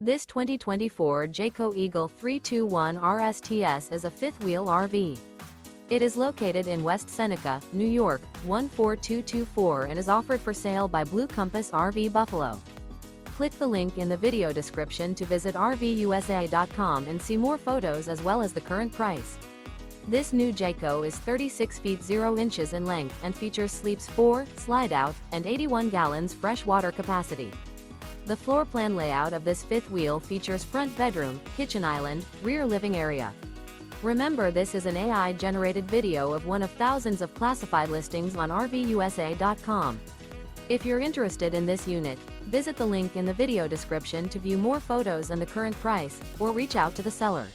This 2024 Jayco Eagle 321 RSTS is a fifth-wheel RV. It is located in West Seneca, New York, 14224 and is offered for sale by Blue Compass RV Buffalo. Click the link in the video description to visit RVUSA.com and see more photos as well as the current price. This new Jayco is 36 feet 0 inches in length and features sleeps 4, slide-out, and 81 gallons fresh water capacity. The floor plan layout of this fifth wheel features front bedroom, kitchen island, rear living area. Remember, this is an AI-generated video of one of thousands of classified listings on RVUSA.com. If you're interested in this unit, visit the link in the video description to view more photos and the current price, or reach out to the seller.